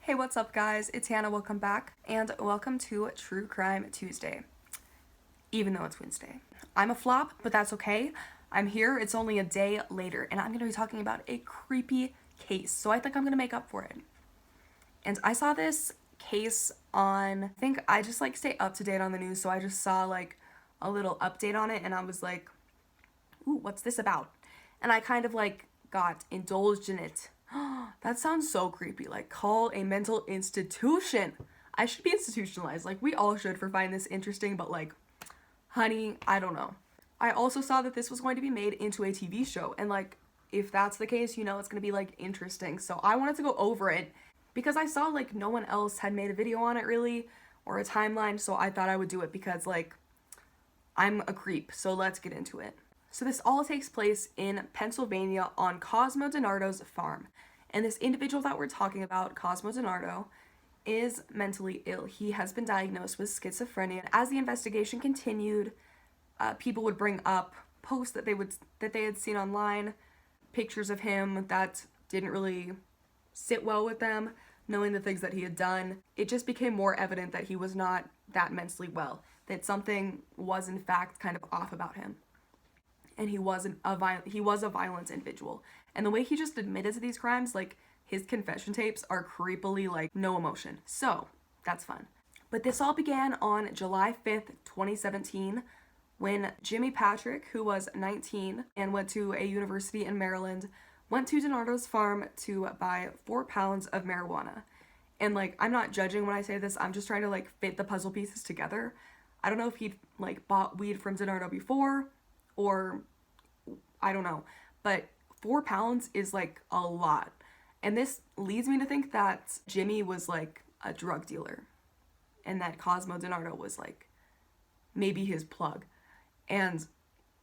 Hey, what's up guys? It's Hannah, welcome back, and welcome to True Crime Tuesday, even though it's Wednesday. I'm a flop, but that's okay. I'm here, it's only a day later, and I'm going to be talking about a creepy case, so I think I'm going to make up for it. And I saw this case on, I think I just stay up to date on the news, so I just saw a little update on it, and I was like, ooh, what's this about? And I kind of got indulged in it. That sounds so creepy. Call a mental institution. I should be institutionalized. We all should for finding this interesting, but honey, I don't know. I also saw that this was going to be made into a TV show, and if that's the case, it's gonna be interesting. So I wanted to go over it because I saw no one else had made a video on it really, or a timeline, so I thought I would do it because I'm a creep. So let's get into it. So this all takes place in Pennsylvania on Cosmo DiNardo's farm. And this individual that we're talking about, Cosmo DiNardo, is mentally ill. He has been diagnosed with schizophrenia. As the investigation continued, people would bring up posts that they had seen online, pictures of him that didn't really sit well with them, knowing the things that he had done. It just became more evident that he was not that mentally well, that something was in fact kind of off about him. And he was a violent individual. And the way he just admitted to these crimes, his confession tapes are creepily no emotion. So that's fun. But this all began on July 5th, 2017, when Jimmy Patrick, who was 19 and went to a university in Maryland, went to DiNardo's farm to buy 4 pounds of marijuana. And I'm not judging when I say this, I'm just trying to fit the puzzle pieces together. I don't know if he'd bought weed from DiNardo before, or I don't know, but 4 pounds is a lot. And this leads me to think that Jimmy was a drug dealer, and that Cosmo DiNardo was maybe his plug, and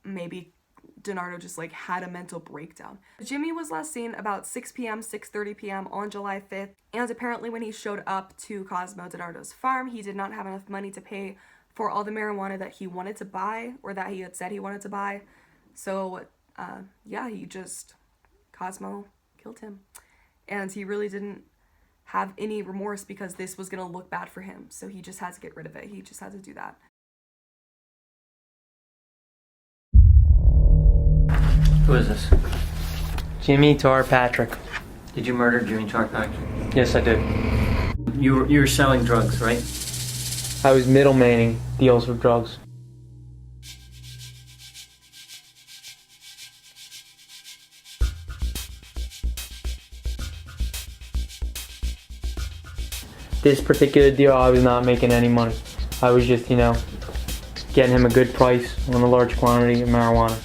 maybe DiNardo just had a mental breakdown. Jimmy was last seen about 6 p.m., 6:30 p.m. on July 5th, and apparently when he showed up to Cosmo DiNardo's farm, he did not have enough money to pay for all the marijuana that he wanted to buy, or that he had said he wanted to buy. So, Cosmo killed him. And he really didn't have any remorse because this was gonna look bad for him. So he just had to get rid of it. He just had to do that. Who is this? Jimmy Tar Patrick. Did you murder Jimmy Tarpac? Yes, I did. You were selling drugs, right? I was middlemaning deals with drugs. This particular deal, I was not making any money. I was just, getting him a good price on a large quantity of marijuana.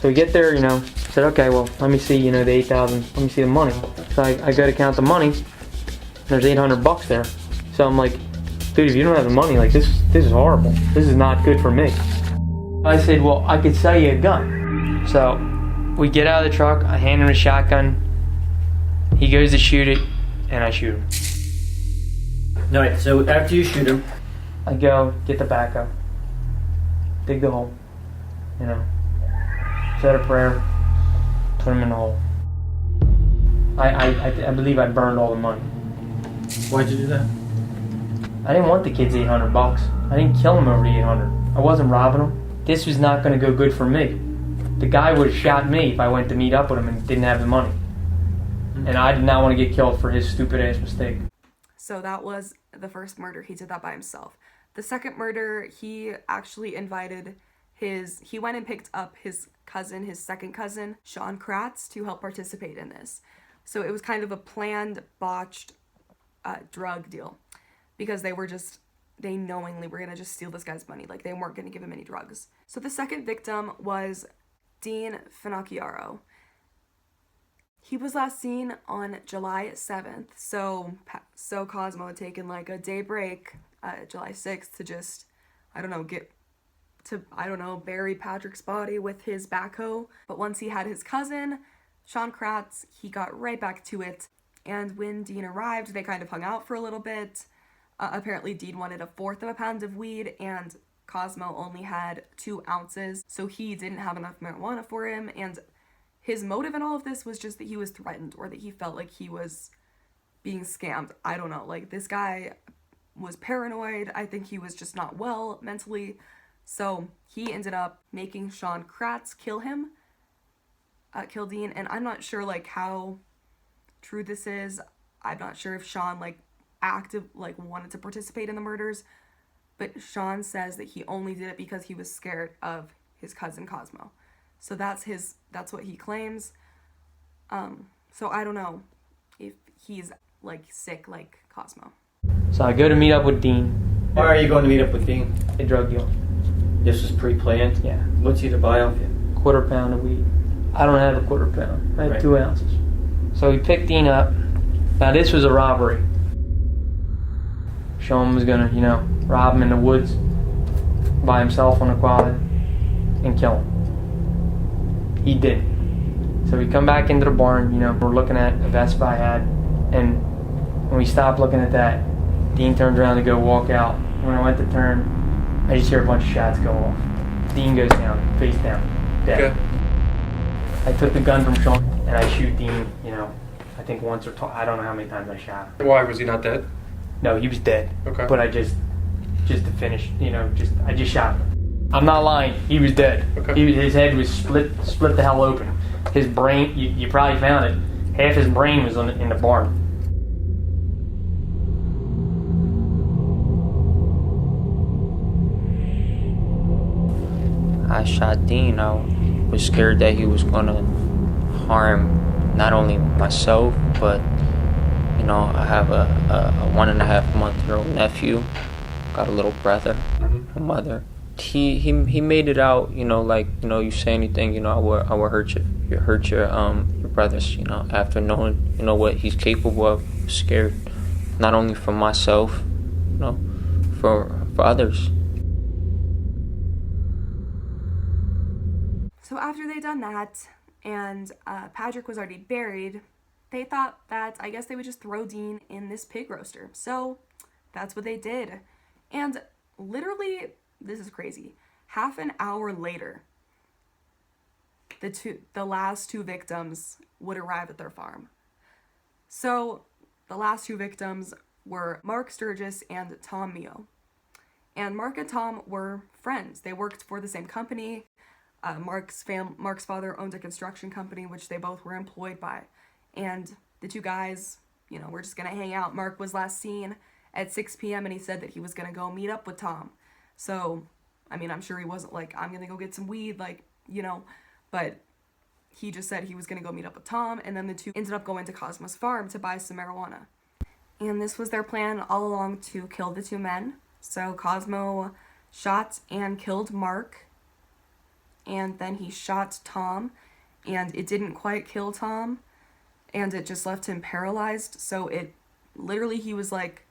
So we get there, said, okay, well, let me see, the 8,000, let me see the money. So I go to count the money, there's $800 there. So I'm like, dude, if you don't have the money, this is horrible. This is not good for me. I said, well, I could sell you a gun. So we get out of the truck, I hand him a shotgun, he goes to shoot it, and I shoot him. Alright, so after you shoot him, I go, get the backhoe, dig the hole, said a prayer, put him in the hole. I believe I burned all the money. why'd you do that? I didn't want the kids $800. I didn't kill him over the 800. I wasn't robbing him. This was not going to go good for me. The guy would have shot me if I went to meet up with him and didn't have the money. And I did not want to get killed for his stupid ass mistake. So that was the first murder. He did that by himself. The second murder, he actually invited he went and picked up his second cousin, Sean Kratz, to help participate in this. So it was kind of a planned, botched drug deal, because they knowingly were going to just steal this guy's money. They weren't going to give him any drugs. So the second victim was Dean Finocchiaro. He was last seen on July 7th, so Cosmo had taken a day break, July 6th, to just, bury Patrick's body with his backhoe. But once he had his cousin, Sean Kratz, he got right back to it. And when Dean arrived, they kind of hung out for a little bit. Apparently Dean wanted 1/4 of a pound of weed, and Cosmo only had 2 ounces, so he didn't have enough marijuana for him, and his motive in all of this was just that he was threatened, or that he felt like he was being scammed. I don't know. Like, this guy was paranoid. I think he was just not well mentally. So he ended up making Sean Kratz kill Dean. And I'm not sure, like, how true this is. I'm not sure if Sean, like, wanted to participate in the murders. But Sean says that he only did it because he was scared of his cousin Cosmo. So that's what he claims. So I don't know if he's, like, sick like Cosmo. So I go to meet up with Dean. Why are you going to meet up with Dean? A drug deal. This was pre-planned? Yeah. What's he to buy off you? Quarter pound of weed. I don't have a quarter pound. I have Right. 2 ounces. So we picked Dean up. Now this was a robbery. Sean was gonna, rob him in the woods by himself on a quad and kill him. He didn't. So we come back into the barn, we're looking at a Vespa I had, and when we stopped looking at that, Dean turns around to go walk out. When I went to turn, I just hear a bunch of shots go off. Dean goes down, face down, dead. Okay. I took the gun from Sean and I shoot Dean, I think once or twice. I don't know how many times I shot him. Why was he not dead? No, he was dead. Okay. But I just to finish, I just shot him. I'm not lying. He was dead. Okay. His head was split the hell open. His brain, you probably found it. Half his brain was in the barn. I shot Dean. I was scared that he was gonna harm not only myself, but I have a 1.5-month-old nephew, got a little brother, a mother. He made it out, you say anything, I will hurt your brothers, after knowing, what he's capable of. Scared, not only for myself, for others. So after they done that, and Patrick was already buried, they thought that, I guess they would just throw Dean in this pig roaster. So that's what they did. And literally, this is crazy, half an hour later, the last 2 victims would arrive at their farm. So the last 2 victims were Mark Sturgis and Tom Mio. And Mark and Tom were friends. They worked for the same company. Mark's father owned a construction company, which they both were employed by. And the 2 guys, were just gonna hang out. Mark was last seen at 6 p.m. and he said that he was gonna go meet up with Tom. So, I'm sure he wasn't like, I'm gonna go get some weed, but he just said he was gonna go meet up with Tom, and then the 2 ended up going to Cosmo's farm to buy some marijuana. And this was their plan all along, to kill the 2 men. So Cosmo shot and killed Mark, and then he shot Tom, and it didn't quite kill Tom, and it just left him paralyzed. So he was like,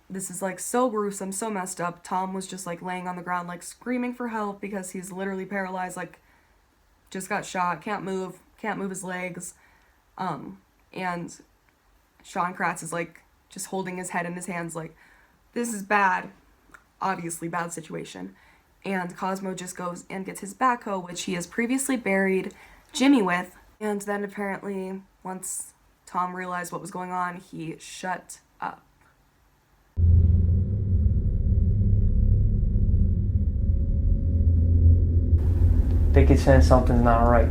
this is like so gruesome, so messed up. Tom was just like laying on the ground, like screaming for help because he's literally paralyzed, like just got shot, can't move his legs. And Sean Kratz is like just holding his head in his hands, like, this is bad, obviously bad situation. And Cosmo just goes and gets his backhoe, which he has previously buried Jimmy with. And then apparently, once Tom realized what was going on, he shut up. They could sense something's not right.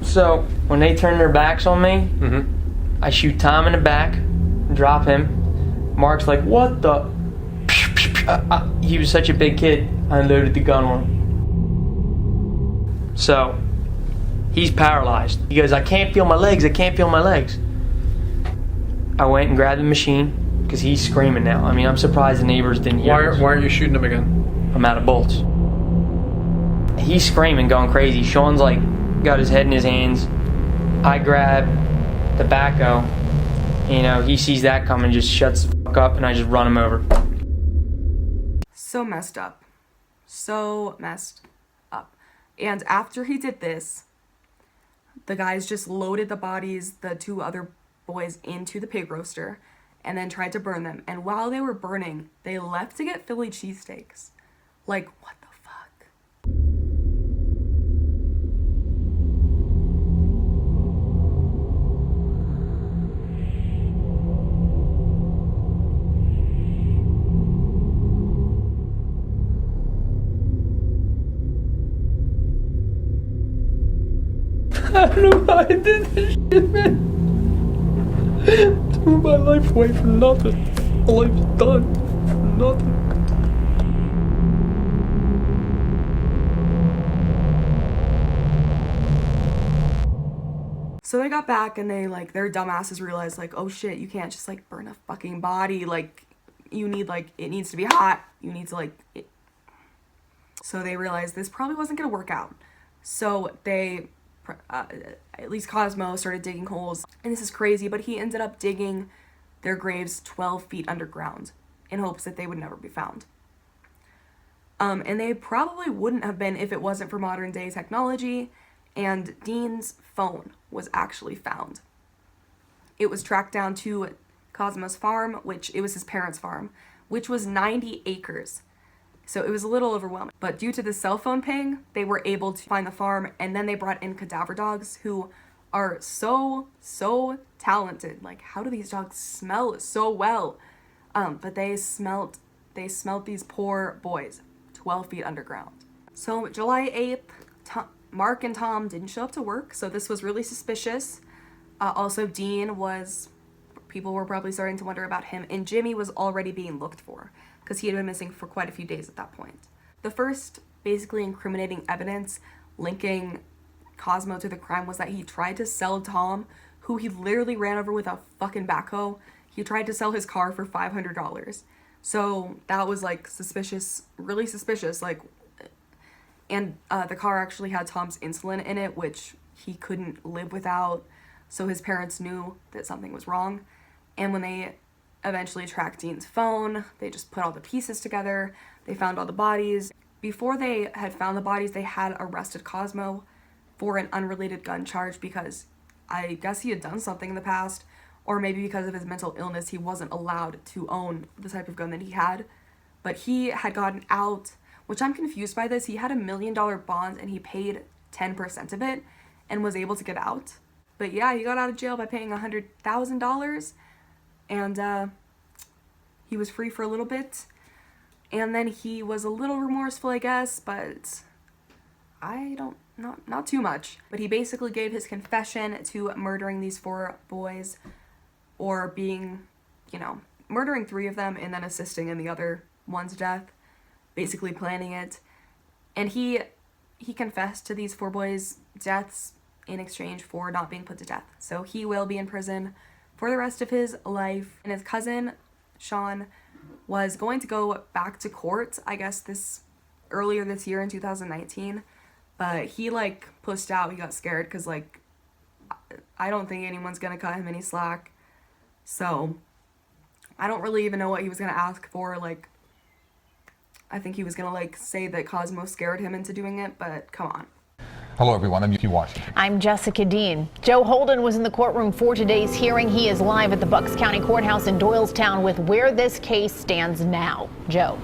So when they turn their backs on me, I shoot Tom in the back, drop him. Mark's like, what the? He was such a big kid, I loaded the gun on him. So he's paralyzed. He goes, I can't feel my legs. I went and grabbed the machine because he's screaming now. I'm surprised the neighbors didn't hear us. Why aren't you shooting him again? I'm out of bullets. He's screaming, going crazy. Sean's like, got his head in his hands. I grab the backhoe. He sees that coming, just shuts the fuck up, and I just run him over. So messed up. And after he did this, the guys just loaded the bodies, the 2 other boys, into the pig roaster and then tried to burn them. And while they were burning, they left to get Philly cheesesteaks. Like, what the fuck? don't know why I did this shit, man. Threw my life away for nothing. My life's done for nothing. So they got back and they, like, their dumbasses realized, like, oh shit, you can't just, like, burn a fucking body. Like, you need, like, it needs to be hot. You need to, like, So they realized this probably wasn't going to work out. So they, at least Cosmo, started digging holes. And this is crazy, but he ended up digging their graves 12 feet underground in hopes that they would never be found. And they probably wouldn't have been if it wasn't for modern day technology. And Dean's phone was actually found. It was tracked down to Cosmo's farm, which it was his parents' farm, which was 90 acres. So it was a little overwhelming. But due to the cell phone ping, they were able to find the farm, and then they brought in cadaver dogs who are so talented. Like, how do these dogs smell so well? But they smelt these poor boys 12 feet underground. So July 8th, Mark and Tom didn't show up to work, so this was really suspicious. Also, people were probably starting to wonder about him, and Jimmy was already being looked for because he had been missing for quite a few days at that point. The first basically incriminating evidence linking Cosmo to the crime was that he tried to sell Tom, who he literally ran over with a fucking backhoe. He tried to sell his car for $500. So that was, like, suspicious, really suspicious, like. And the car actually had Tom's insulin in it, which he couldn't live without. So his parents knew that something was wrong. And when they eventually tracked Dean's phone, they just put all the pieces together. They found all the bodies. Before they had found the bodies, they had arrested Cosmo for an unrelated gun charge because I guess he had done something in the past, or maybe because of his mental illness, he wasn't allowed to own the type of gun that he had. But he had gotten out, which I'm confused by this. He had $1 million bond and he paid 10% of it and was able to get out. But yeah, he got out of jail by paying $100,000 and he was free for a little bit. And then he was a little remorseful, I guess, but not too much. But he basically gave his confession to murdering these 4 boys, or murdering 3 of them and then assisting in the other one's death, basically planning it. And he confessed to these 4 boys' deaths in exchange for not being put to death. So he will be in prison for the rest of his life. And his cousin, Sean, was going to go back to court, I guess earlier this year in 2019. But he, like, pushed out. He got scared because, like, I don't think anyone's going to cut him any slack. So I don't really even know what he was going to ask for. Like, I think he was going to, like, say that Cosmo scared him into doing it, but come on. Hello, everyone. I'm Yuki Washington. I'm Jessica Dean. Joe Holden was in the courtroom for today's hearing. He is live at the Bucks County Courthouse in Doylestown with where this case stands now. Joe.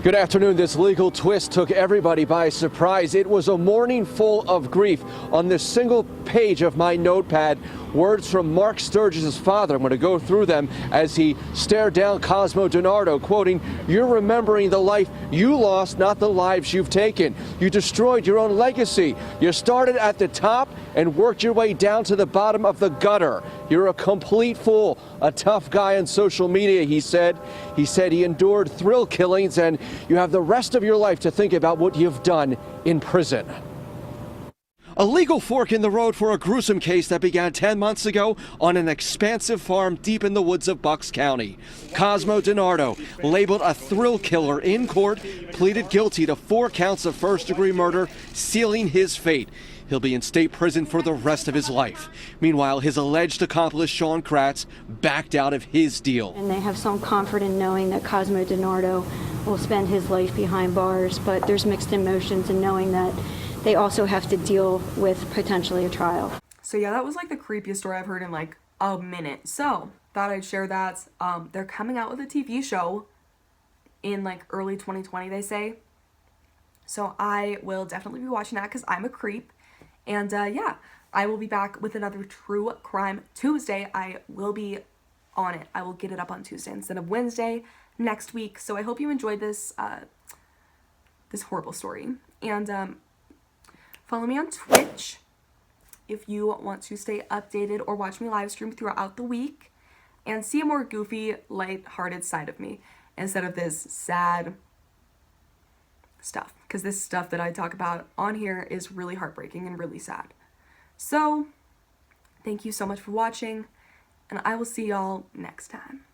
Good afternoon. This legal twist took everybody by surprise. It was a morning full of grief. On this single page of my notepad, words from Mark Sturgis's father. I'm going to go through them as he stared down Cosmo DiNardo, quoting, "You're remembering the life you lost, not the lives you've taken. You destroyed your own legacy. You started at the top and worked your way down to the bottom of the gutter. You're a complete fool, a tough guy on social media," he said. He said he endured thrill killings, and you have the rest of your life to think about what you've done in prison. A legal fork in the road for a gruesome case that began 10 months ago on an expansive farm deep in the woods of Bucks County. Cosmo DiNardo, labeled a thrill killer in court, pleaded guilty to 4 counts of first-degree murder, sealing his fate. He'll be in state prison for the rest of his life. Meanwhile, his alleged accomplice, Sean Kratz, backed out of his deal. And they have some comfort in knowing that Cosmo DiNardo will spend his life behind bars, but there's mixed emotions in knowing that they also have to deal with potentially a trial. So yeah, that was like the creepiest story I've heard in like a minute. So thought I'd share that. They're coming out with a TV show in like early 2020, they say. So I will definitely be watching that because I'm a creep. And yeah, I will be back with another True Crime Tuesday. I will be on it. I will get it up on Tuesday instead of Wednesday next week. So I hope you enjoyed this this horrible story. And follow me on Twitch if you want to stay updated or watch me live stream throughout the week and see a more goofy, light-hearted side of me instead of this sad stuff, because this stuff that I talk about on here is really heartbreaking and really sad. So, thank you so much for watching, and I will see y'all next time.